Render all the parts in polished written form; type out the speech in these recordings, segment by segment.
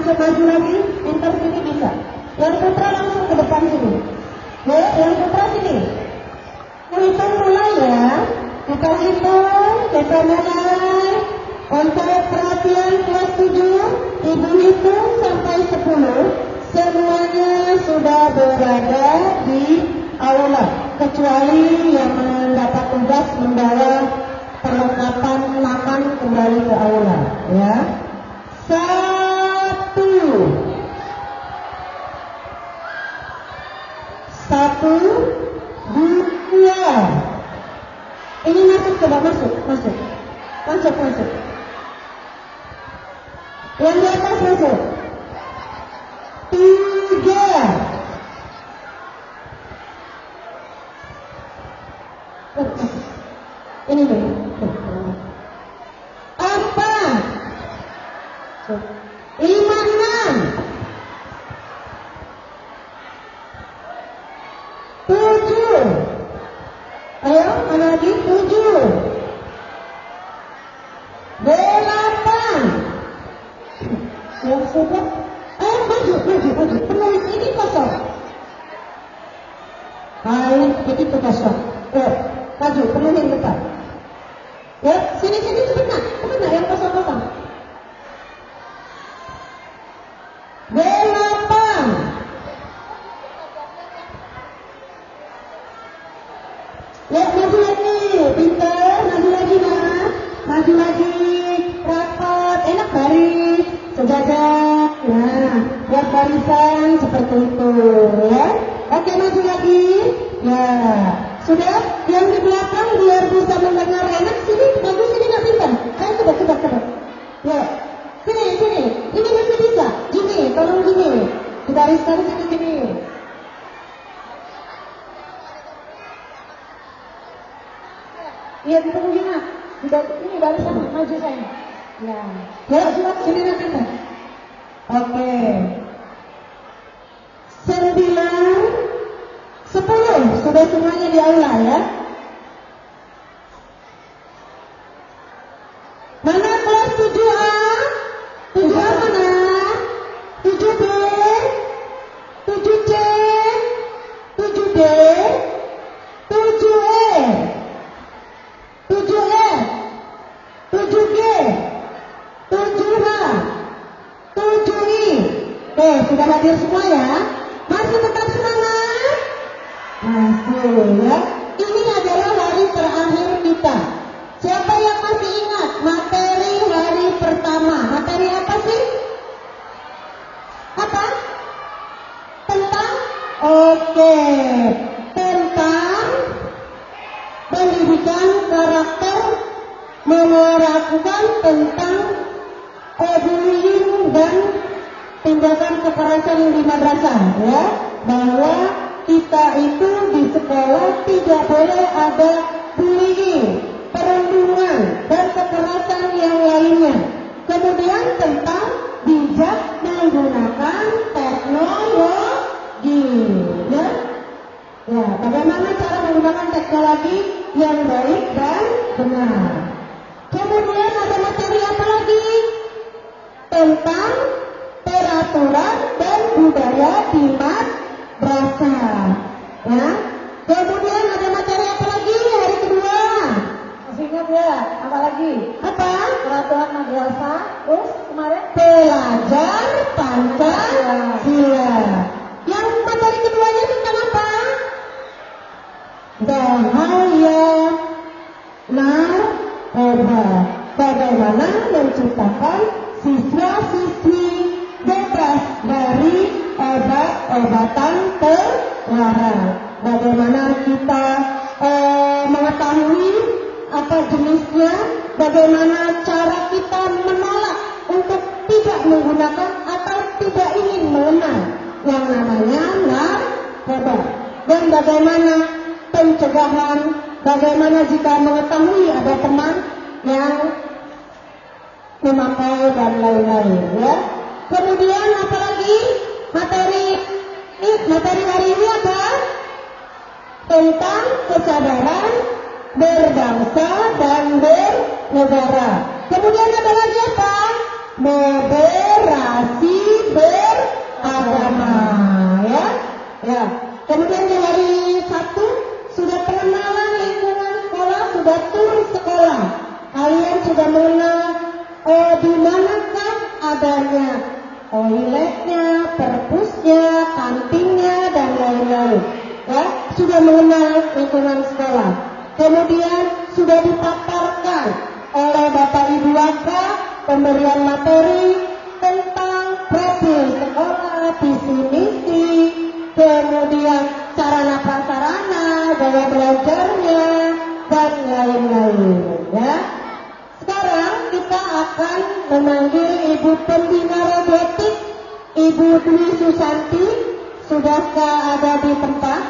maju lagi, pintar sini bisa. Yang putra langsung ke depan sini. Ya, yang putra sini. Hitung mulai ya. Kita hitung, kita mulai. Untuk perhatian kelas 7, Ibu hitung sampai 10. Semuanya sudah berada di aula, kecuali yang mendapat tugas membawa perlengkapan makan kembali ke aula. Ya. 1. 1, 2. Ini masuk, coba masuk. Yang di atas masuk. 3. Ini dulu. 4. 5, 6. 7. Ayo, ada lagi 7. 8. Yang sudah. Maju. Penulis ini kosong. Baik, itu kosong. Maju, penuhin depan. Ya, sini sebentar. Kemana yang kosong-kosong? 8. Ya, maju lagi, pintar, maju lagi nak, maju lagi, rapat, enak baris, sejajar, nah, buat barisan seperti itu, ya. Oke, maju lagi, ya, sudah, yang di belakang biar bisa mendengar enak, sini, maju sini nak pintar, ayo coba, ya, sini, ini masih bisa, gini, tolong gini, dibariskan gini. Iya, ditunggu gimana? Ini barisan maju saya. Ya, surat sini nanti. Oke. 9, 10 sudah semuanya di aula ya. Mana kelas 7A? 7A mana? 7B, 7C, 7D, 7E, 7F, 7G, 7H, 7I. Sudah hadir semua ya? Masih tetap semangat? Masih ya? Ini adalah hari terakhir kita. Siapa yang masih ingat materi hari pertama? Materi apa sih? Apa? Tentang? Oke. Tentang pendidikan karakter, melakukan tentang bullying dan tindakan kekerasan di madrasah ya, bahwa kita itu di sekolah tidak boleh ada bullying, perundungan dan kekerasan yang lainnya. Kemudian tentang bijak menggunakan teknologi ya. Ya, bagaimana cara menggunakan teknologi yang baik dan benar. Kemudian ada materi apa lagi? Tentang peraturan dan budaya di madrasah. Ya. Kemudian ada materi apa lagi hari kedua? Masih ingat ya? Apa lagi? Apa? Peraturan madrasah. Terus kemarin belajar Pancasila. Yang materi keduanya tentang apa? Bahaya narkoba. Bagaimana menciptakan siswa-siswi bebas dari obat-obatan terlarang. Bagaimana kita mengetahui apa jenisnya, bagaimana cara kita menolak untuk tidak menggunakan atau tidak ingin mengenal yang namanya narkoba. Dan bagaimana pencegahan, bagaimana jika mengetahui ada teman yang memakai dan lain-lain ya. Kemudian apalagi materi hari ini apa? Tentang kesadaran berbangsa dan bernegara. Kemudian ada lagi apa? Moderasi sudah turun sekolah, kalian sudah mengenal di manakah adanya toiletnya, perpusnya, kantinnya, dan lain-lain. Ya, sudah mengenal lingkungan sekolah. Kemudian sudah dipaparkan oleh Bapak Ibu Waka pemberian materi tentang profil sekolah, visi misi, kemudian sarana prasarana, gaya belajarnya, dan lain-lain. Ya. Sekarang kita akan memanggil Ibu Pembina Robotik, Ibu Dwi Susanti. Sudahkah ada di tempat?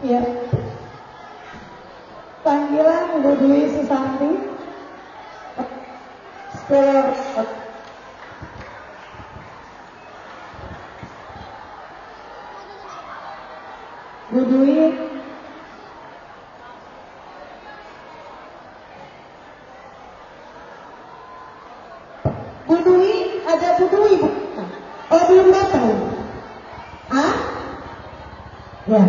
Ya. Panggilan Bu Dwi Susanti. Bu Dwi. Bu Dwi, ada Bu Dwi, Bu? Oh, belum datang. Ah? Ya.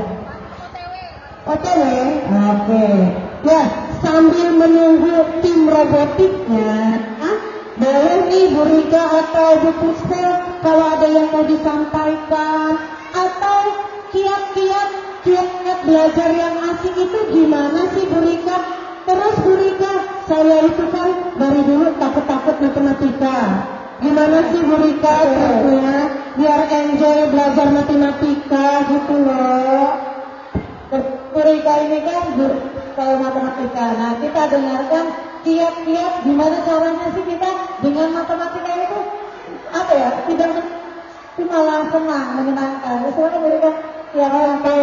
OTW? Oke. Ya, sambil menunggu tim robotiknya, boleh nih Bu Rika atau Bu Pustel kalau ada yang mau disampaikan, atau kiat-kiat belajar yang asik itu gimana sih Bu Rika? Terus Bu Rika, saya itu kan dari dulu takut-takut matematika. Gimana sih Bu Rika triknya biar enjoy belajar matematika gitu loh. Bu Rika ini kan kalau matematika. Nah, kita dengarkan kiat-kiat gimana caranya sih kita dengan matematika itu apa ya, tidak malah senang, menyenangkan. Soalnya Bu Rika, ya oke.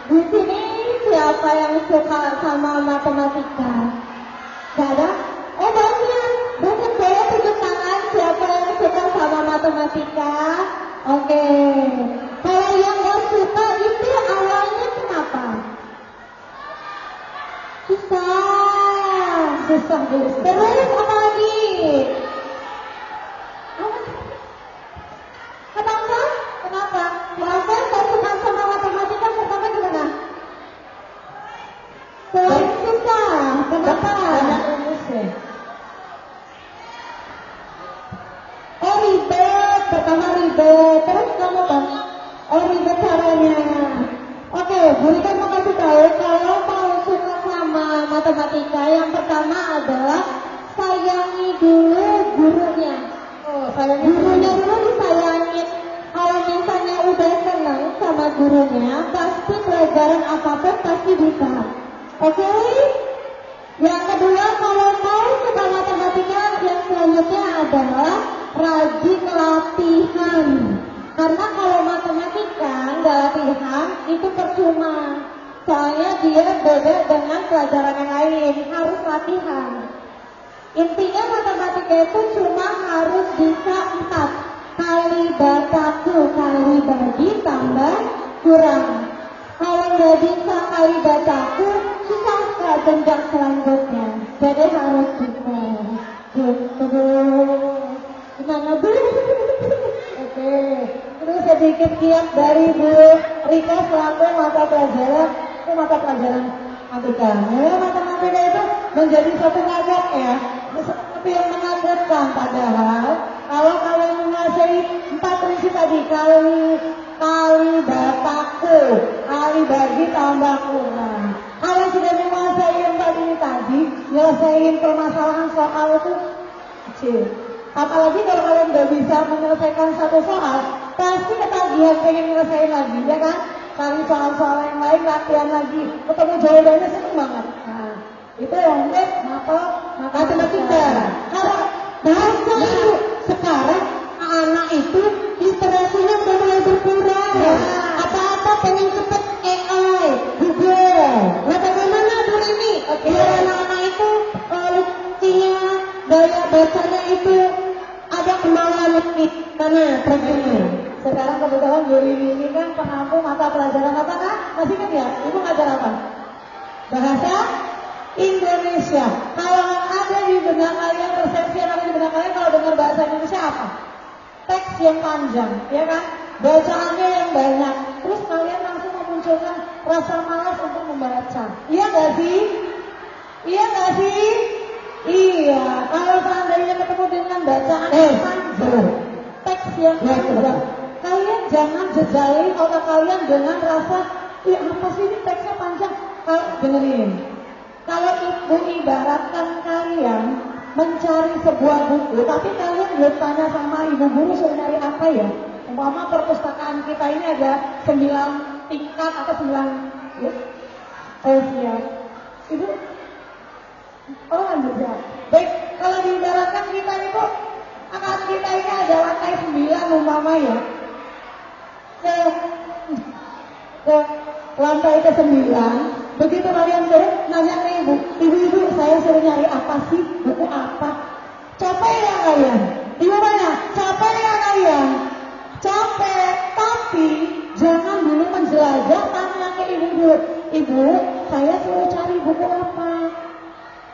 Di sini siapa yang suka sama matematika? Gak ada? Oh banyak boleh tunjuk tangan siapa yang suka sama matematika. Oke. Kalau yang gak suka itu awalnya kenapa? Susah. Terus apa lagi? Kenapa? Kenapa saya suka sama matematika pertama gimana? Selain susah. Kenapa? Banyak rumusnya. Oh ribet, pertama ribet, terus kamu Bang? Oh ribet caranya. Oke, Bu Rika mau kasih tahu kalau mau suka sama matematika, yang pertama adalah sayangi dulu gurunya. Oh, sayangi gurunya dulu disayangin. Kalau misalnya udah senang sama gurunya, pasti pelajaran apapun pasti bisa. Oke? Yang kedua, kalau mau suka matematika, yang selanjutnya adalah rajin latihan. Karena kalau matematika nggak latihan, itu percuma. Soalnya dia beda dengan pelajaran yang lain, harus latihan. Intinya matematika itu cuma harus bisa 4. Kali bataku, kali bagi, tambah kurang. Kalau nggak bisa kali bataku, susah ke jenjang selanjutnya. Jadi harus bisa. Gitu. Gimana Bu? Oke. Terus sedikit kiat dari Bu Rika selaku mata pelajaran matematika. Matematika itu menjadi satu ngajar ya, seperti yang menakutkan. Padahal kalau kalian menguasai 4 prinsip tadi, kali bataku, kali bagi tambah kurang. Kalau sudah menguasai 4 ini tadi, nyelesain permasalahan soal itu kecil. Apalagi kalau kalian udah bisa menyelesaikan satu soal, pasti ketagihan pengen nyelesain lagi, ya kan? Cari soal-soal yang lain, latihan lagi, ketemu jawabannya seneng banget. Nah, itu yang matematika. Kalau bahasa itu sekarang anak itu inspirasinya udah mulai berkurang. Ya. Apa-apa pengen cepet AI, Google. Nah, bagaimana dulu ini? Biar anak-anak itu lucunya, gaya bacanya itu ada kemauan lebih. Karena profilnya. Sekarang kebetulan Bu Rini ini kan pengampu mata pelajaran apa kan? Masih kan ya? Ibu ngajar apa? Bahasa Indonesia. Kalau ada di benak kalian, persepsi yang ada di benak kalian kalau dengar bahasa Indonesia apa? Teks yang panjang, ya kan? Bacaannya yang banyak. Terus kalian langsung memunculkan rasa malas untuk membaca. Iya nggak sih? Iya nggak sih? Iya. Kalau seandainya ketemu dengan bacaan panjang, teks yang panjang, kalian jangan jejalin otak kalian dengan rasa, ih apa sih ini teksnya panjang? Kalau dengerin, kalau ibu ibaratkan kalian mencari sebuah buku, tapi kalian belum tanya sama ibu guru suruh nyari apa ya? Umpama perpustakaan kita ini ada 9 tingkat atau 9 ya? Ya. Ibu, oh lanjut ya. Baik, kalau diibaratkan kita itu, akad kita ini ada lantai 9 umpama ya. Ke lantai ke-9, begitu kalian nanya ke ibu, saya suruh nyari apa sih, buku apa? Capek ya kalian? Ibu mana? Capek ya kalian? Capek, tapi jangan dulu menjelajah, tanya ke ibu dulu. Ibu, saya suruh cari buku apa?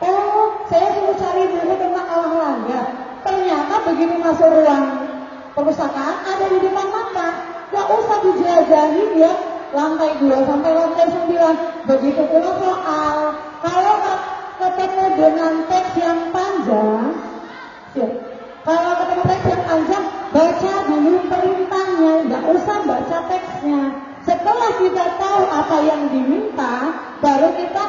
Oh, saya suruh cari buku tentang olahraga. Ternyata begitu masuk ruang perpustakaan ada di depan mata. Gak usah dijelajahin ya. Lantai 2 sampai lantai 9. Begitu pula soal. Kalau ketemu dengan teks yang panjang, ya, kalau ketemu teks yang panjang, baca dulu perintahnya, nggak usah baca teksnya. Setelah kita tahu apa yang diminta, baru kita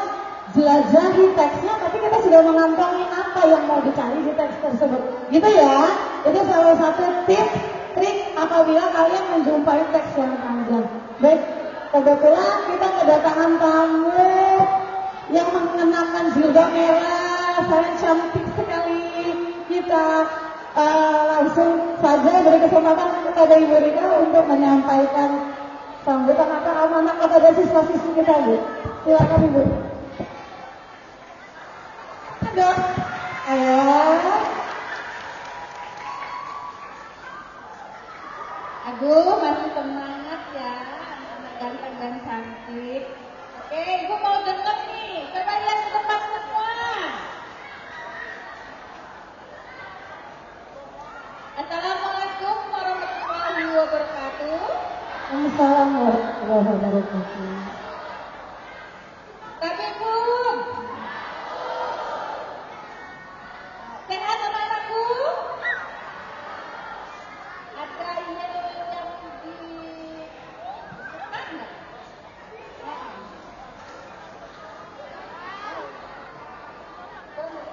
jelajahi teksnya, tapi kita sudah mengantongi apa yang mau dicari di teks tersebut. Gitu ya, itu salah satu tips, trik apabila kalian menjumpai teks yang panjang. Baik, kebetulan kita kedatangan tamu yang mengenakan jilbab merah, sangat cantik sekali. Kita langsung saja beri kesempatan kepada Ibu Rika untuk menyampaikan sambutan atau amanah kepada siswa-siswi kita, Bu. Silakan Ibu. Ada. Aduh, masih semangat ya, anak ganteng dan cantik. Oke, Ibu mau denger nih, coba lihat ke depan semua. Assalamualaikum warahmatullahi wabarakatuh. Assalamualaikum warahmatullahi wabarakatuh. Assalamualaikum. Sehat anak-anakku? Ada yang di mana?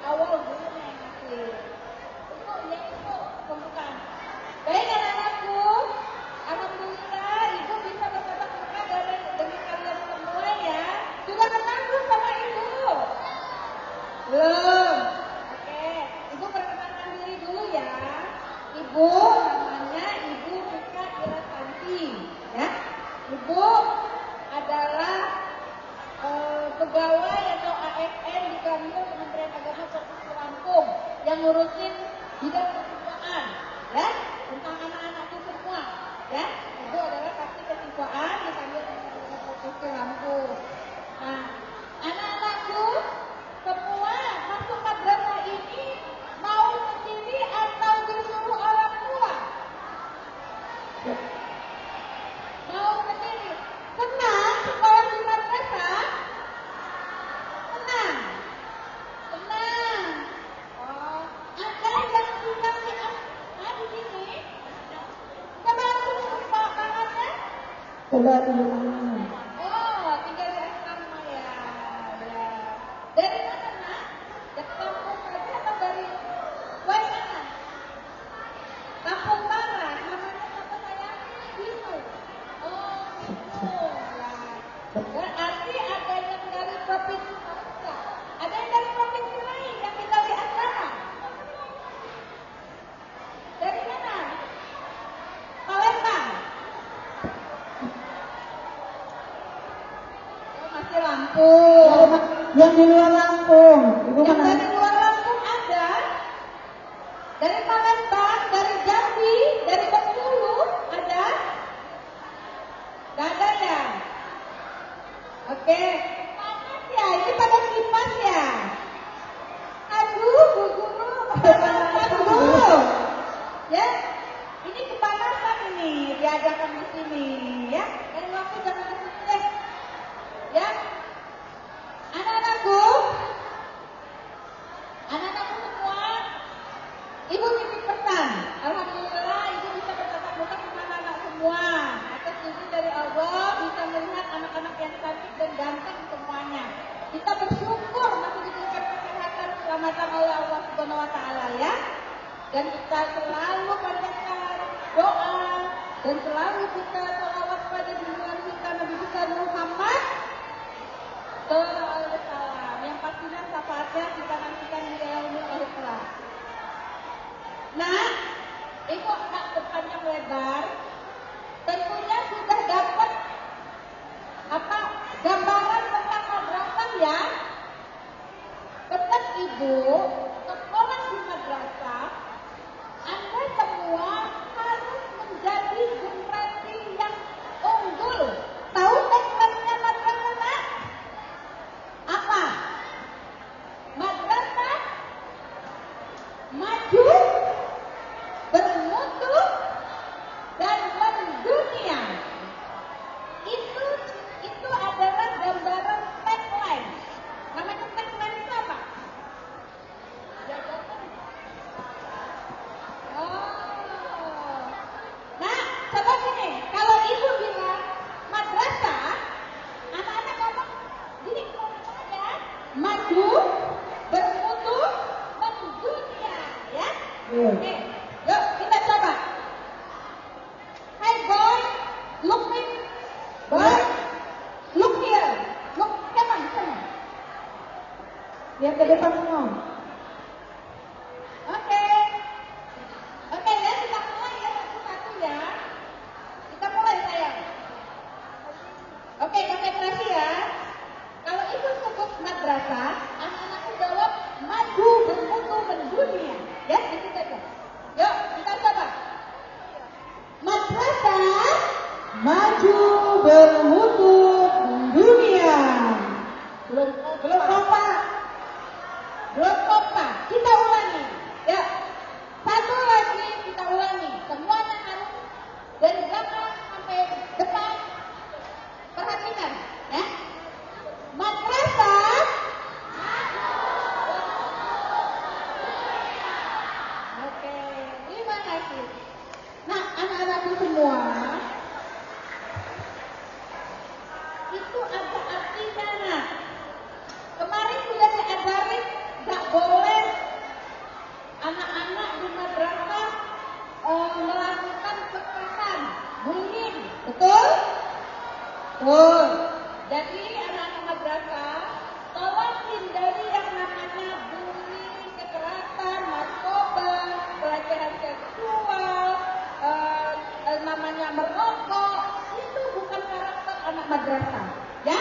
Awal dulu nih masih. Itu pembukaan. Baik anak-anakku, alhamdulillah Ibu bisa bertatap muka dengan kalian semua ya. Sudah kenal belum sama Ibu? Belum. Oke, Ibu perkenalkan diri dulu ya. Ibu namanya Ibu Rika Irasanti, ya. Ibu adalah pegawai atau ASN di kantor Kementerian Agama Provinsi Lampung yang ngurusin bidang kesiswaan, ya, tentang anak-anakku semua, ya. Ibu adalah pasti kesiswaan di kantor Kementerian Agama Provinsi Lampung. Nah, anak-anakku semua masuk madrasah ini mau sendiri atau disuruh orang tua? Mau sendiri. Senang sekolah di madrasah? Senang. Senang. Oh, ada yang tinggal di asrama di sini? Coba langsung buka tangannya. Coba tangannya. Oh, tinggal di asrama ya. Ya. Dari mana, Nak? Dari kampung saja atau dari mana? Kampung Barat. Namanya siapa saya? Gitu. Oh, gitu. Ya. Berarti ada yang dari provinsi Papua. Ada yang dari provinsi lain yang tinggal di asrama. Dari mana? Palembang. Oh, masih Lampung. Yang di luar Lampung, Ibu Yang mana? dari luar Lampung ada. Dari Palembang, dari Jambi, dari Bengkulu ada. Gak ada ya? Oke. Panas ya? Ini pada kipas ya? Aduh, Bu Guru, kepanasan dulu. Ya, ini kepanasan ini, diadakan di sini, ya. Dari waktu jangan di sini deh. Subhanahu wa taala ya. Dan kita selalu panjatkan doa dan selalu kita salawat pada junjungan kita Nabi besar Muhammad sallallahu alaihi wasallam. Yang pastinya syafaatnya kita nantikan di yaumul akhir. Nah, Ibu tak berpanjang lebar, tentunya sudah dapat gambaran tentang madrasah ya. Tetap Ibu, sekolah di madrasah, Anda semua harus menjadi generasi yang unggul. Tahu tagline-nya madrasah, Nak? Apa? Madrasah maju, bermutu, dan mendunia. Itu adalah gambaran tagline. Namanya tagline itu apa? Oh. Nah, coba gini, kalau Ibu bilang madrasah, anak-anak ngomong gini aja, maju, bermutu, mendunia, ya. Oke, yuk kita coba. Hey boy, look me, boy, look here, look, come on, come on. Lihat ke depan semua. Oke, ya kita mulai ya satu-satu ya. Kita mulai sayang. Oke, konsentrasi ya. Kalau Ibu sebut madrasah, anak-anakku jawab maju, bermutu, mendunia. Ya, itu saja. Yuk, kita coba. Madrasah Maju, bermutu, dunia. belum kompak. Kita ulangi. Ya. Satu lagi kita ulangi. Semuanya harus dari belakang sampai depan. Perhatikan, ya. Madrasah. Oke, terima kasih. Nah, anak-anakku semua, itu ada artinya, nah. Kemarin sudah diajarin nggak boleh anak-anak di madrasah melakukan kekerasan, bullying, betul? Betul. Jadi anak-anak madrasah tolong hindari yang namanya bullying, kekerasan, narkoba, pelecehan seksual, namanya merokok. Itu bukan karakter anak madrasah, ya?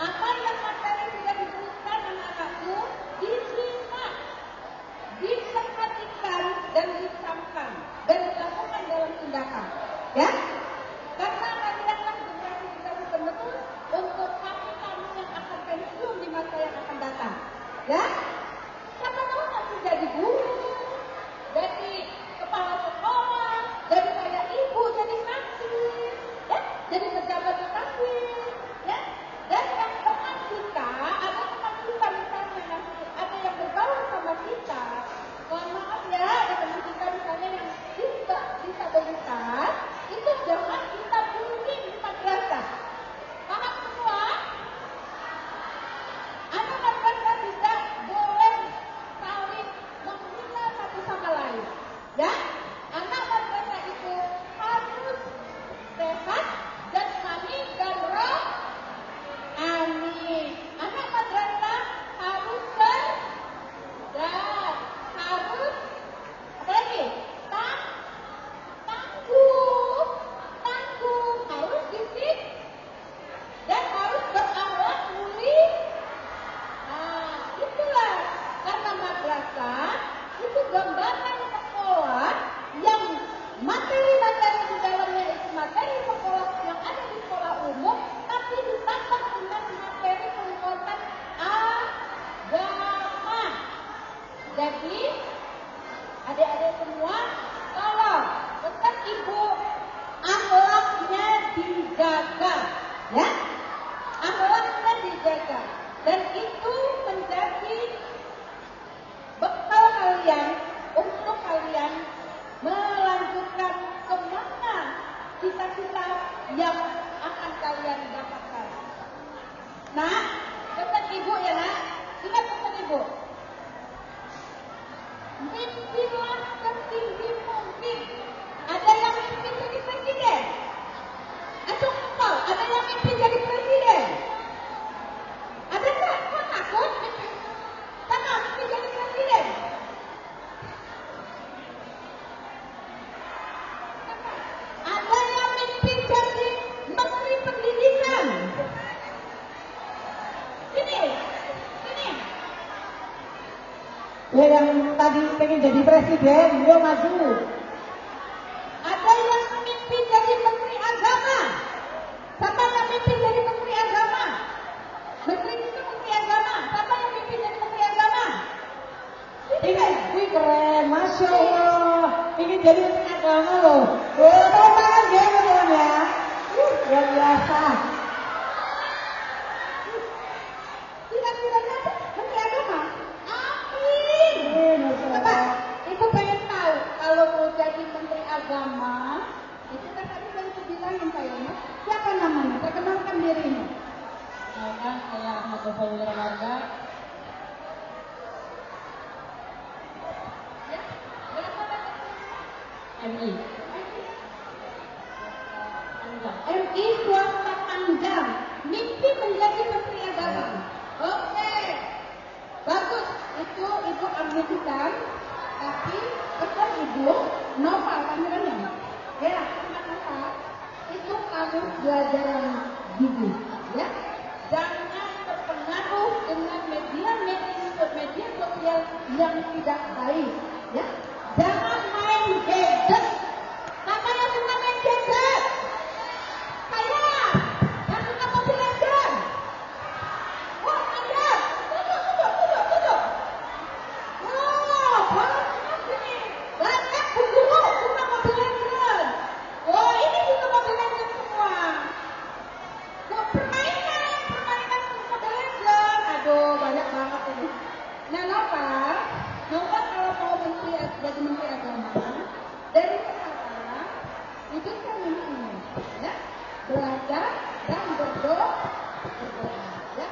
Apa yang materi sudah diberikan anak-anakku disimak, diperhatikan dan disamkan dan dilakukan dalam tindakan, ya? Karena kalianlah generasi kita betul-betul untuk kami yang akan pensiun di masa yang akan datang, ya? Siapa tahu nanti jadi guru, jadi kepala sekolah, jadi kayak ibu, jadi kasir, ya? Jadi pejabat di kasir, ya? Dan yang teman kita, ada teman kita misalnya nanti ada yang bergaul sama kita, mohon maaf ya, ada teman kita misalnya yang disabilitas, itu jangan kita bullying di madrasah. Paham semua? Anak madrasah tidak boleh saling menghina satu sama lain, ya? Anak madrasah itu harus sehat, jasmani dan roh. Amin. Anak madrasah harus cerdas, harus apa lagi? Tangguh, harus disiplin dan harus berakhlak mulia. Nah, itulah karena madrasah itu gambaran sekolah yang materi-materi di dalamnya itu materi sekolah yang ada di sekolah umum, tapi ditambah dengan materi pengetahuan agama. Jadi adik-adik semua, tolong tetap Ibu akhlaknya dijaga, ya? Akhlaknya dijaga, dan itu menjadi bekal kalian untuk kalian melanjutkan kemana cita-cita yang akan kalian dapatkan. Nah, pesan Ibu ya, Nak. Ingat pesan Ibu. Ya yang tadi pengen jadi presiden, dia maju. Ada yang mimpi jadi menteri agama. Siapa yang mimpi jadi menteri agama? Menteri itu menteri agama. Siapa yang mimpi jadi menteri agama? Wih keren, Masya Allah. Ingin jadi menteri agama loh. Tangan ya teman ya. Luar biasa. Tidak menteri agama. Amin. Bapak, Ibu pengen tahu kalau mau jadi menteri agama, itu kan tadi saya bilangin kayaknya. Siapa namanya? Perkenalkan dirinya. Saya Ahmad Gofal Wirwarga. Ya, berapa banyak? MI. MI swasta Pangdam. Mimpi menjadi menteri agama. Oke. Bagus. Itu Ibu ambilkan. Tapi pesan Ibu, Nova panggilannya. Ya, kenapa? Itu kamu belajar yang gigi. Ya. Jangan terpengaruh dengan media sosial yang tidak baik. Ya. Jangan main gadget. Siapa yang suka main gadget? Saya yang suka Mobile Legends. Oh, Anda. Duduk. Oh, banyak ini. Banyak guru suka Mobile Legends. Oh, ini suka Mobile Legends semua. Oh, permainan Mobile Legends. Aduh, banyak banget ini. Nah, Nova kalau mau jadi menteri agama, dari sekarang hidupkan mimpi ini, ya, belajar dan berdoa, ya,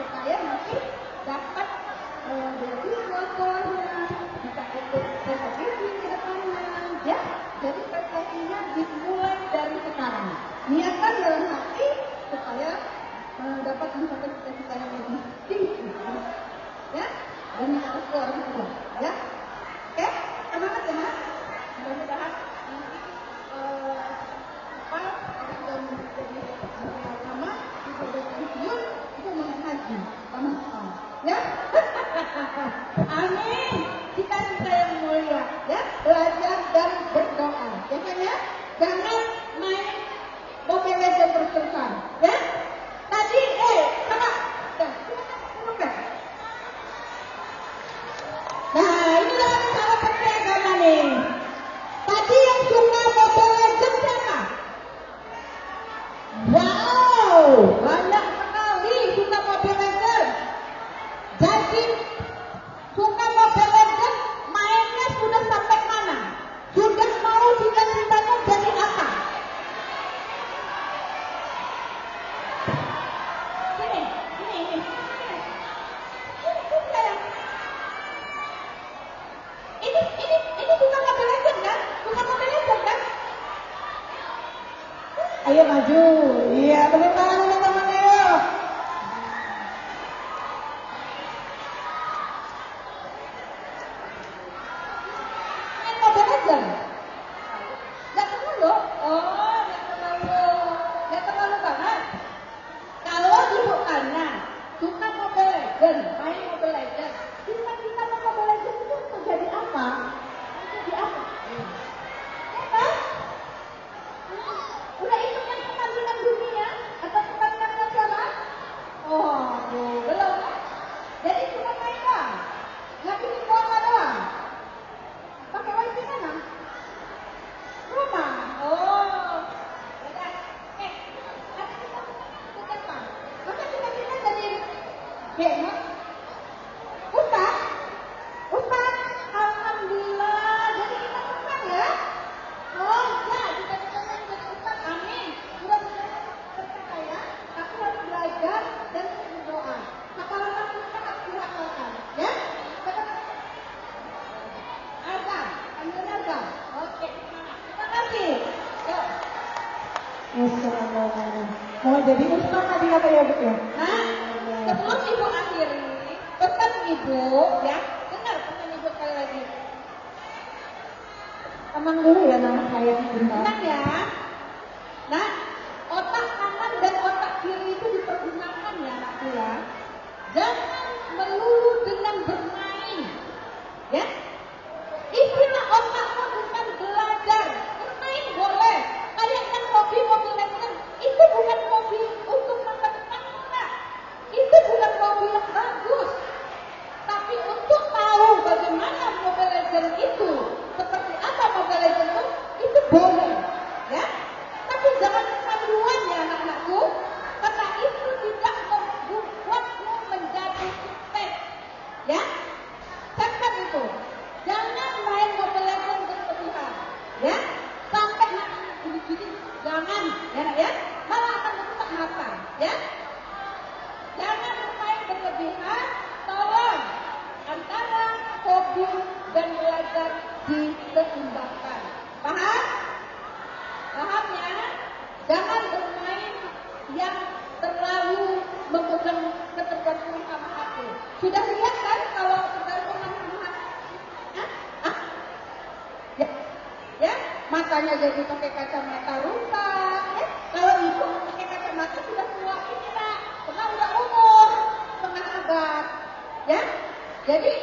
supaya nanti dapat beasiswa sekolahnya, bisa ikut kompetisi ke depannya, ya. Jadi prestasinya dimulai dari sekarang. Niatkan dalam hati supaya dapat mencapai cita-cita yang lebih tinggi, ya. Dan harus ke orang tua, ya. Oke, semangat ya Mas. Mudah-mudahan nanti sudah menjadi agama, sudah pensiun, itu menghaji sama ya. Amin. Cita-cita yang mulia, ya. Belajar dan berdoa, ya kan ya. Jangan main Mobile Legends terus-terusan, ya. Tadi, kakak, silakan. Nah, inilah cara menteri agama nih. Tadi yang suka Mobile Legends siapa? Wow, banyak sekali suka Mobile Legends. Jadi suka Mobile Legends, mainnya sudah sampai mana? Sudah mau cita-citanya jadi apa? Sini. Ini suka Mobile Legends kan? Suka Mobile Legends kan? Ayo maju. Iya, tepuk tangan teman-teman ayo. Main Mobile Legends? Gak terlalu? Oh, gak terlalu banget. Kalau ibu tanya, suka Mobile Legends, main Mobile Legends, cita-cita Mobile Legends itu untuk jadi apa? Jadi apa? Ya kan? Udah ikut yang pertandingan dunia atau pertandingan nasional? Oh, belum. Jadi cuma main doang. Ngabisin bola doang. Pakai wifi mana? Rumah. Oh. Udah. Ada cita-cita. Masa cita-cita jadi gamer? Ustaz, alhamdulillah. Jadi kita senang ya. Oh ya, cita-citanya jadi ustaz. Amin. Mudah-mudahan tercapai ya. Tapi harus belajar dan berdoa. Hafalan kita harus dihafalkan, ya. Azan, panggil azan. Oke, semangat. Terima kasih. Yuk. Masya Allah. Mau jadi ustaz tadi kata ya Bu ya? Nah, sebelum ibu akhiri, pesan ibu, ya. Dengar pesan ibu sekali lagi. Tenang dulu ya nama saya sebentar. Tenang ya. Nah, otak kanan dan otak kiri itu dipergunakan ya anakku ya. Jangan melulu dengan bermain. bertumbuh dan belajar diseimbangkan. Paham? Paham ya? Jangan bermain yang terlalu memegang ketergantungan sama HP. Sudah lihat kan kalau ketergantungan sama HP? Ya, matanya jadi pakai kacamata rusak. Ya, kalau ibu pakai kacamata sudah tua ini nak, karena udah umur setengah abad. Ya, jadi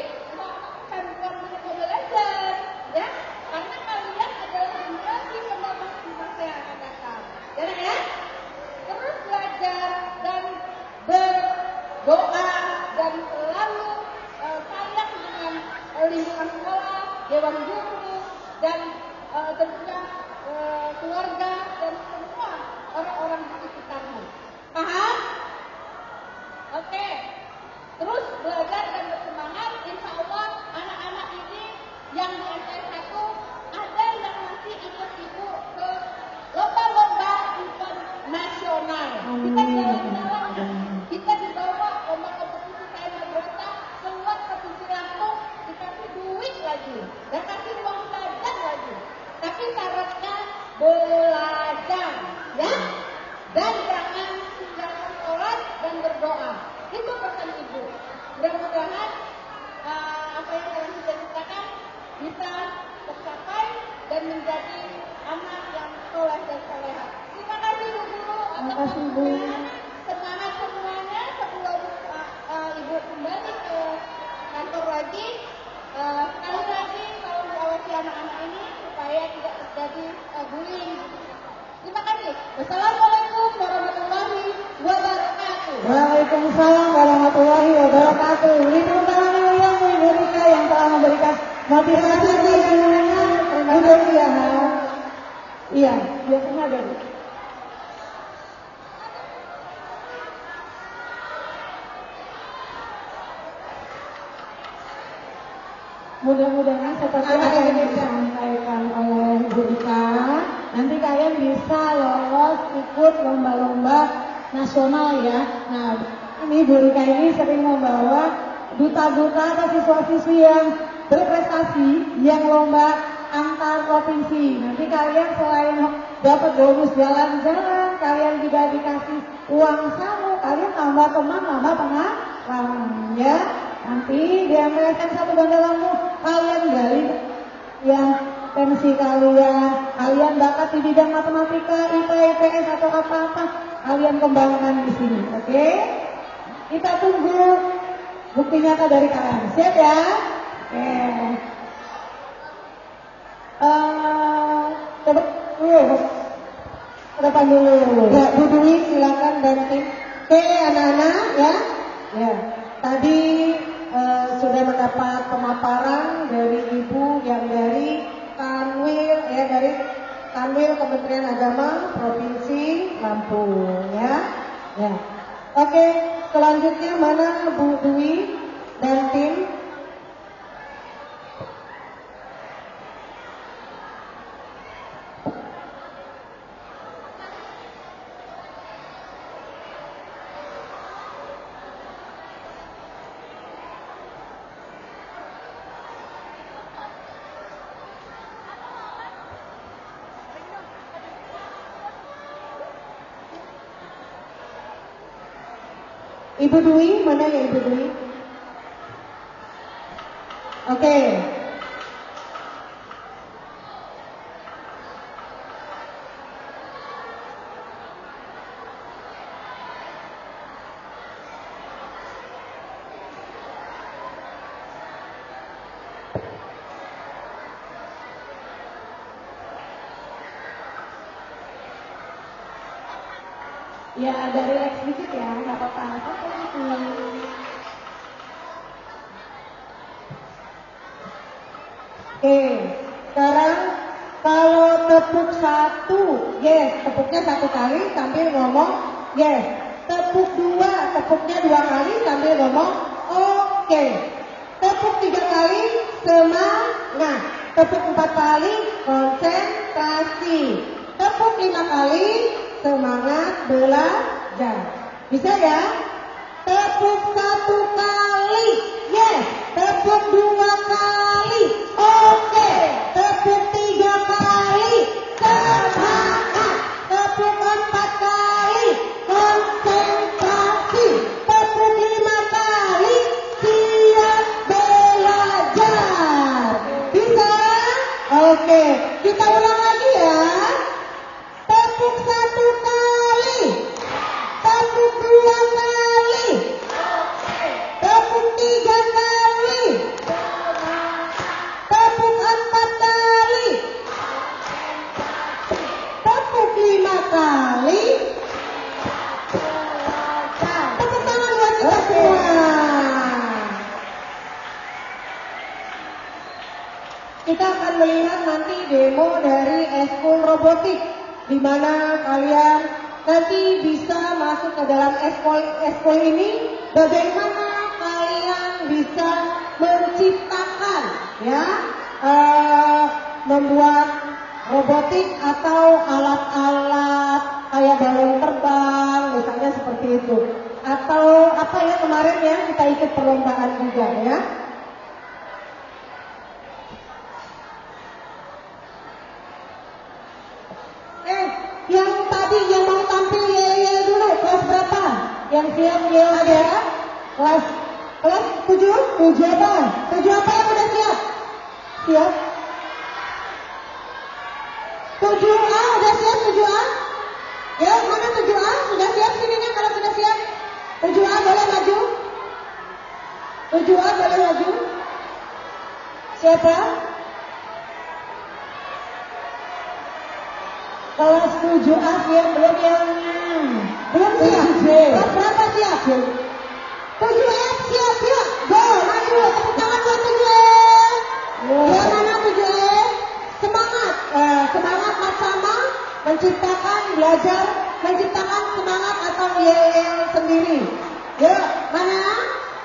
bukan belajar, ya, karena kalian adalah generasi penerus di masa yang akan datang. Ya. Terus belajar dan berdoa dan selalu sayang dengan lingkungan sekolah, dewan guru dan tentunya keluarga dan semua orang-orang di sekitarmu. Paham? Oke. Terus belajar dan bersemangat. Insya Allah anak-anak ini yang di ST1 ada yang masih ikut ibu ke lomba-lomba event nasional. Kita jalan-jalan, kita dibawa lomba kompetisi kain madrasah, keluar kompetisi Lampung, dikasih duit lagi, dan kasih uang jajan lagi. Tapi syaratnya belajar, ya, dan jangan tinggalkan sholat dan berdoa. Itu pesan ibu. Mudah-mudahan apa yang kalian sudah ceritakan bisa tercapai dan menjadi anak yang soleh dan soleha. Terima kasih Bu Guru atas waktunya. Semangat semuanya sebelum ibu kembali ke kantor lagi. Sekali lagi tolong diawasi anak-anak ini supaya tidak terjadi bullying. Terima kasih. Wassalamualaikum warahmatullahi wabarakatuh. Waalaikumsalam warahmatullahi wabarakatuh. Beri tepuk tangan yang Ibu Rika yang telah memberikan motivasi dan mudah-mudahan. Iya, biasanya ada. Mudah-mudahan seperti apa yang disampaikan oleh Ibu Rika, nanti kalian bisa lolos ikut lomba-lomba nasional ya. Nah, ini Bu Rika ini sering membawa duta-duta atau siswa-siswi yang berprestasi yang lomba antar provinsi. Nanti kalian selain dapat bonus jalan-jalan, kalian juga dikasih uang saku, kalian tambah teman, tambah pengalaman ya. Nanti di MPSN 1 Bandar Lampung kalian gali yang pensi kalian bakat di bidang matematika, IPA, IPS atau apa-apa, kalian kembangkan di sini, oke? Kita tunggu bukti nyata dari kalian, siap ya? Oke. Coba dulu, ke depan dulu. Ya, Bu Dwi silakan dan tim. Oke, anak-anak ya. Ya, tadi sudah mendapat pemaparan dari Ibu yang dari Kanwil ya, dari Kanwil Kementerian Agama Provinsi Lampung ya. Ya. Oke, selanjutnya mana Bu Dwi dan tim? Ibu Dwi, mana ya Ibu Dwi? Oke. Ya, ada relax dikit ya, nggak apa-apa. Oke, sekarang kalau tepuk satu, yes, tepuknya satu kali sambil ngomong, yes. Tepuk dua, tepuknya dua kali sambil ngomong, oke. Tepuk tiga kali, semangat. Tepuk empat kali, konsentrasi. Tepuk lima kali, semangat belajar. Bisa ya? Tepuk satu kali, yes. Tepuk dua kali. kita akan melihat nanti demo dari eskul robotik, di mana kalian nanti bisa masuk ke dalam eskul ini, bagaimana kalian bisa menciptakan, ya, membuat robotik atau alat-alat kayak balon terbang, misalnya seperti itu. Atau apa ya kemarin ya kita ikut perlombaan juga ya. Yang tadi yang mau tampil yel dulu, kelas berapa? Yang siap yel ada? Kelas 7? 7 apa? 7 apa yang udah siap? Siap? 7A udah siap 7A? Ya, mana 7A? Sudah siap sininya kalau sudah siap? 7A boleh maju? 7A boleh maju? Siapa? Kelas 7A siap, belum yang belum siap. Kelas berapa siap? 7F siap. Go, maju, tepuk tangan buat 7F. Ya, mana 7F? Semangat, semangat sama menciptakan, belajar, menciptakan semangat atau yel sendiri. Yuk, mana?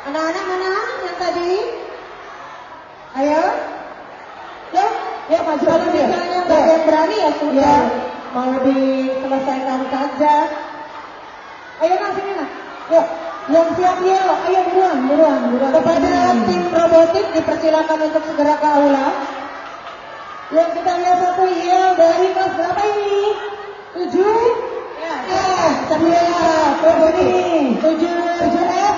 Anak-anak mana yang tadi? Ayo. Yuk maju. Kalau misalnya nggak ada yang berani ya sudah. Mau diselesaikan saja. Ayo mas sini mas. Yuk, yang siap yuk. Ayo buruan. Kepada tim robotik dipersilakan untuk segera ke aula. Yang kita lihat satu yel dari kelas berapa ini? 7? Ya. 9. Ini 7F.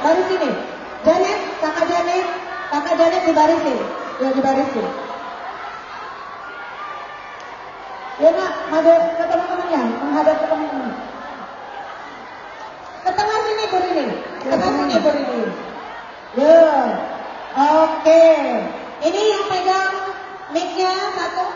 Baris sini. Janet, kakak Janet dibarisin. Ya dibarisin. Ya nak, menghadap ke teman-temannya, menghadap ke teman-teman. Ke tengah sini berdiri. Ya, oke. Ini yang pegang mic-nya satu.